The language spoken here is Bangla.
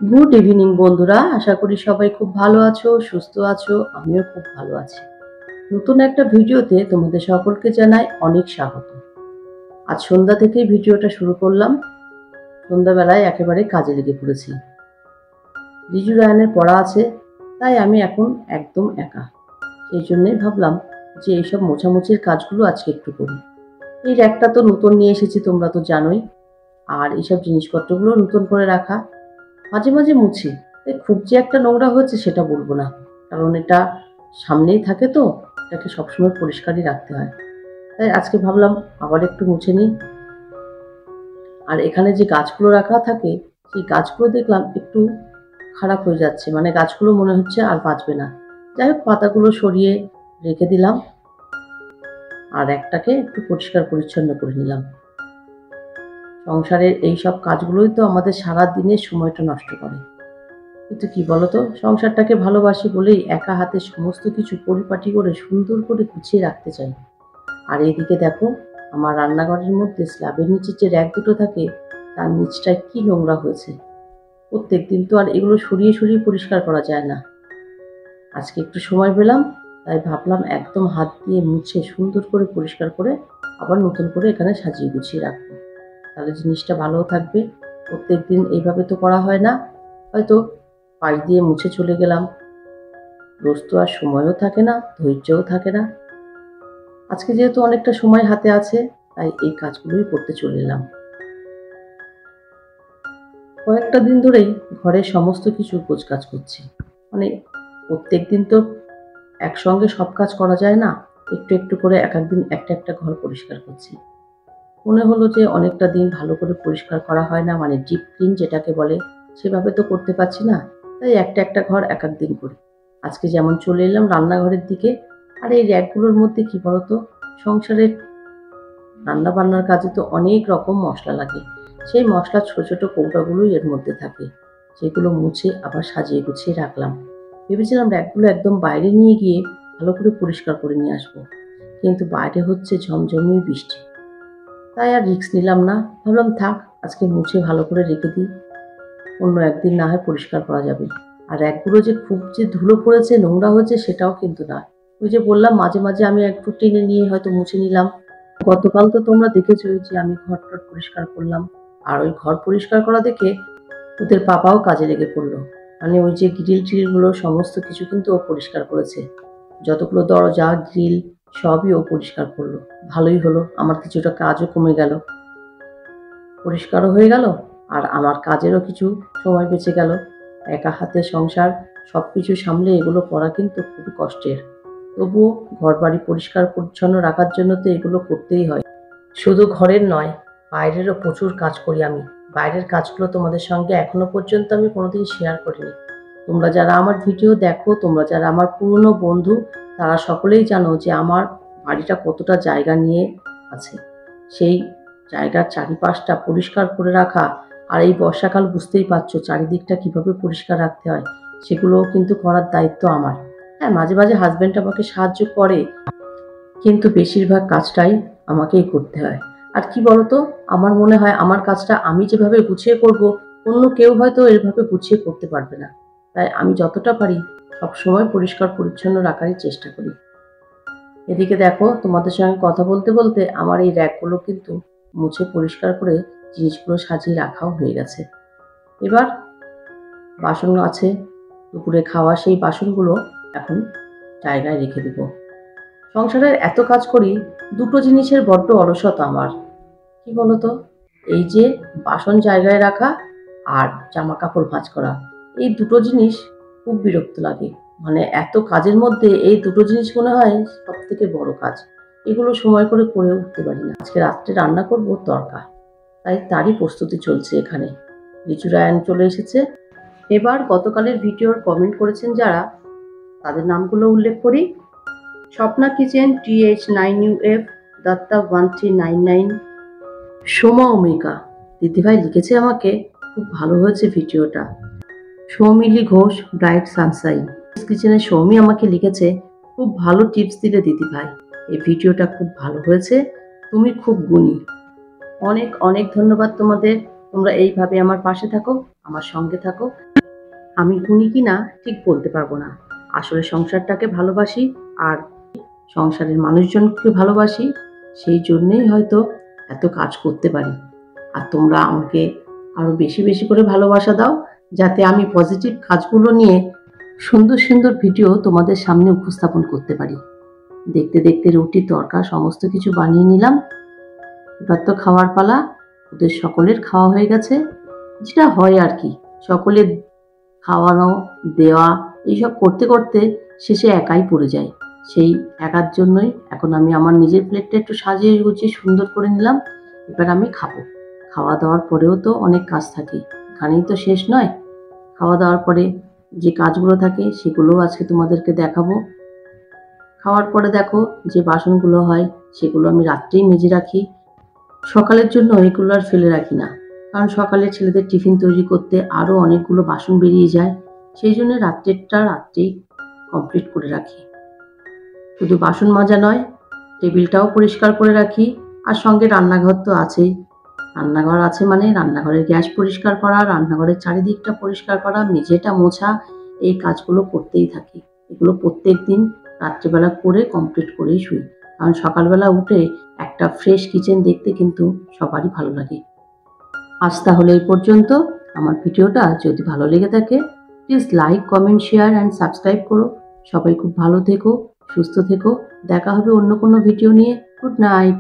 গুড ইভিনিং বন্ধুরা, আশা করি সবাই খুব ভালো আছো, সুস্থ আছো। আমিও খুব ভালো আছি। নতুন একটা ভিডিওতে তোমাদের সকলকে জানাই অনেক স্বাগত। আজ সন্ধ্যা থেকেই ভিডিওটা শুরু করলাম। সন্ধ্যাবেলায় একেবারে কাজে লেগে পড়েছি। রিজু রায়ানের পড়া আছে, তাই আমি এখন একদম একা। সেই জন্যই ভাবলাম যে এইসব মোছামুছির কাজগুলো আজকে একটু করি। এই র্যাকটা তো নতুন নিয়ে এসেছি, তোমরা তো জানোই। আর এইসব জিনিসপত্রগুলো নতুন করে রাখা, মাঝে মাঝে মুছি। খুব যে একটা নোংরা হয়েছে সেটা বলবো না, কারণ এটা সামনেই থাকে, তো এটাকে সবসময় পরিষ্কারই রাখতে হয়। তাই আজকে ভাবলাম আবার একটু মুছে নিই। আর এখানে যে গাছগুলো রাখা থাকে, সেই গাছগুলো দেখলাম একটু খারাপ হয়ে যাচ্ছে, মানে গাছগুলো মনে হচ্ছে আর বাঁচবে না। যাই হোক, পাতাগুলো সরিয়ে রেখে দিলাম আর একটাকে একটু পরিষ্কার পরিচ্ছন্ন করে নিলাম। সংসারের এই সব কাজগুলোই তো আমাদের সারা দিনের সময়টা নষ্ট করে। কিন্তু কি বলতো, সংসারটাকে ভালোবাসি বলেই একা হাতে সমস্ত কিছু পরিপাটি করে সুন্দর করে গুছিয়ে রাখতে চাই। আর এইদিকে দেখো, আমার রান্নাঘরের মধ্যে স্ল্যাবের নিচে যে র্যাক দুটো থাকে, তার নিচটায় কি নোংরা হয়েছে। প্রত্যেকদিন তো আর এগুলো সরিয়ে সরিয়ে পরিষ্কার করা যায় না। আজকে একটু সময় পেলাম, তাই ভাবলাম একদম হাত দিয়ে মুছে সুন্দর করে পরিষ্কার করে আবার নতুন করে এখানে সাজিয়ে গুছিয়ে রাখবো। তাহলে জিনিসটা ভালোও থাকবে। প্রত্যেকদিন এইভাবে তো করা হয় না, হয়তো পাশ দিয়ে মুছে চলে গেলাম। রোজ তো আর সময়ও থাকে না, ধৈর্যও থাকে না। আজকে যেহেতু অনেকটা সময় হাতে আছে, তাই এই কাজগুলোই করতে চলে এলাম। কয়েকটা দিন ধরেই ঘরের সমস্ত কিছু গোছগাছ করছি। মানে প্রত্যেকদিন তো একসঙ্গে সব কাজ করা যায় না, একটু একটু করে এক একদিন একটা একটা ঘর পরিষ্কার করছি। মনে হলো যে অনেকটা দিন ভালো করে পরিষ্কার করা হয় না, মানে ডিপ ক্লিন যেটাকে বলে, সেভাবে তো করতে পারছি না। তাই একটা একটা ঘর এক এক দিন করি। আজকে যেমন চলে এলাম রান্নাঘরের দিকে। আর এই র্যাকগুলোর মধ্যে কি বলতো, সংসারের রান্না বান্নার কাজে তো অনেক রকম মশলা লাগে। সেই মশলার ছোট ছোট কৌটাগুলোই এর মধ্যে থাকে। সেগুলো মুছে আবার সাজিয়ে গুছিয়ে রাখলাম। ভেবেছিলাম র্যাকগুলো একদম বাইরে নিয়ে গিয়ে ভালো করে পরিষ্কার করে নিয়ে আসবো, কিন্তু বাইরে হচ্ছে ঝমঝমিয়ে বৃষ্টি। তাই আর রিস্ক নিলাম না। ভাবলাম থাক, আজকে মুছে ভালো করে রেখে দিই, অন্য একদিন না হয় পরিষ্কার করা যাবে। আর র্যাকগুলো যে খুব যে ধুলো পড়েছে, নোংরা হয়েছে, সেটাও কিন্তু না। ওই যে বললাম, মাঝে মাঝে আমি একটু টেনে নিয়ে হয়তো মুছে নিলাম। গতকাল তো তোমরা দেখেছো যে আমি ঘর টর পরিষ্কার করলাম। আর ওই ঘর পরিষ্কার করা দেখে ওদের পাপাও কাজে লেগে পড়লো। মানে ওই যে গ্রিল ট্রিলগুলো সমস্ত কিছু কিন্তু ও পরিষ্কার করেছে। যতগুলো দরজা গ্রিল সবই ও পরিষ্কার করলো। ভালোই হলো, আমার কিছুটা কাজও কমে গেল, পরিষ্কারও হয়ে গেল, আর আমার কাজেরও কিছু সময় বেঁচে গেল। একা হাতে সংসার সবকিছু সামলে এগুলো করা কিন্তু খুবই কষ্টের। তবুও ঘর বাড়ি পরিষ্কার পরিচ্ছন্ন রাখার জন্য তো এগুলো করতেই হয়। শুধু ঘরের নয়, বাইরেরও প্রচুর কাজ করি আমি। বাইরের কাজগুলো তোমাদের সঙ্গে এখনো পর্যন্ত আমি কোনোদিন শেয়ার করিনি। তোমরা যারা আমার ভিডিও দেখো, তোমরা যারা আমার পুরনো বন্ধু, তারা সকলেই জানো যে আমার বাড়িটা কতটা জায়গা নিয়ে আছে। সেই জায়গার চারিপাশটা পরিষ্কার করে রাখা, আর এই বর্ষাকাল বুঝতেই পারছো চারিদিকটা কিভাবে পরিষ্কার রাখতে হয়, সেগুলোও কিন্তু করার দায়িত্ব আমার। হ্যাঁ, মাঝে মাঝে হাজব্যান্ড আমাকে সাহায্য করে, কিন্তু বেশিরভাগ কাজটাই আমাকেই করতে হয়। আর কি বলতো, আমার মনে হয় আমার কাজটা আমি যেভাবে গুছিয়ে করব, অন্য কেউ হয়তো এভাবে গুছিয়ে করতে পারবে না। তাই আমি যতটা পারি সবসময় পরিষ্কার পরিচ্ছন্ন রাখারই চেষ্টা করি। এদিকে দেখো, তোমাদের সঙ্গে কথা বলতে বলতে আমার এই র্যাকগুলো কিন্তু মুছে পরিষ্কার করে জিনিসগুলো সাজিয়ে রাখাও হয়ে গেছে। এবার বাসন আছে, দুপুরে খাওয়া সেই বাসনগুলো এখন জায়গায় রেখে দেব। সংসারের এত কাজ করি, দুটো জিনিসের বড্ড অলসতা আমার। কি বলতো, এই যে বাসন জায়গায় রাখা আর জামা কাপড় ভাঁজ করা, এই দুটো জিনিস খুব বিরক্ত লাগে। মানে এত কাজের মধ্যে এই দুটো জিনিস মনে হয় সব থেকে বড় কাজ। এগুলো সময় করে করে উঠতে পারি না। আজকে রাত্রে রান্না করব তড়কা, তাই তারই প্রস্তুতি চলছে এখানে। রিচু রায়ান চলে এসেছে। এবার গতকালের ভিডিওর কমেন্ট করেছেন যারা, তাদের নামগুলো উল্লেখ করি। স্বপ্না কিচেন TH9UF, দত্তা 1399, সোমা অমিকা দিদিভাই লিখেছে আমাকে, খুব ভালো হয়েছে ভিডিওটা। সৌমিলি ঘোষ, ব্রাইট সানশাইন কিচেনের সৌমি আমাকে লিখেছে, খুব ভালো টিপস দিলে দিদিভাই, এই ভিডিওটা খুব ভালো হয়েছে, তুমি খুব গুণী। অনেক অনেক ধন্যবাদ তোমাদের। তোমরা এইভাবে আমার পাশে থাকো, আমার সঙ্গে থাকো। আমি গুণী কিনা ঠিক বলতে পারবো না, আসলে সংসারটাকে ভালোবাসি আর সংসারের মানুষজনকে ভালোবাসি, সেই জন্যেই হয়তো এত কাজ করতে পারি। আর তোমরা আমাকে আরো বেশি বেশি করে ভালোবাসা দাও, যাতে আমি পজিটিভ কাজগুলো নিয়ে সুন্দর সুন্দর ভিডিও তোমাদের সামনে উপস্থাপন করতে পারি। দেখতে দেখতে রুটি তড়কা সমস্ত কিছু বানিয়ে নিলাম। এবার তো খাওয়ার পালা। ওদের সকলের খাওয়া হয়ে গেছে, যেটা হয় আর কি, সকলের খাওয়ানো দেওয়া এইসব করতে করতে শেষে একাই পড়ে যায়। সেই একার জন্যই এখন আমি আমার নিজের প্লেটটা একটু সাজিয়ে গুছিয়ে সুন্দর করে নিলাম। এবার আমি খাবো। খাওয়া দাওয়ার পরেও তো অনেক কাজ থাকে, এখানেই তো শেষ নয়। খাওয়া দাওয়ার পরে যে কাজগুলো থাকে সেগুলোও আজকে তোমাদেরকে দেখাবো। খাওয়ার পরে দেখো যে বাসনগুলো হয় সেগুলো আমি রাত্রেই মেজে রাখি। সকালের জন্য এগুলো আর ফেলে রাখি না, কারণ সকালে ছেলেদের টিফিন তৈরি করতে আরও অনেকগুলো বাসন বেরিয়ে যায়। সেই জন্য রাত্রেরটা রাত্রেই কমপ্লিট করে রাখি। শুধু বাসন মাজা নয়, টেবিলটাও পরিষ্কার করে রাখি। আর সঙ্গে রান্নাঘর তো আছেই। রান্নাঘর আছে মানে রান্নাঘরের গ্যাস পরিষ্কার করা, রান্নাঘরের চারিদিকটা পরিষ্কার করা, মেঝেটা মোছা, এই কাজগুলো করতেই থাকি। এগুলো প্রত্যেক দিন রাত্রিবেলা করে কমপ্লিট করেই শুই, কারণ সকালবেলা উঠে একটা ফ্রেশ কিচেন দেখতে কিন্তু সবারই ভালো লাগে। আজ তাহলে এই পর্যন্ত। আমার ভিডিওটা যদি ভালো লেগে থাকে please like, comment, share and subscribe করো। সবাই খুব ভালো থেকো, সুস্থ থেকো। দেখা হবে অন্য কোনো ভিডিও নিয়ে। Good night.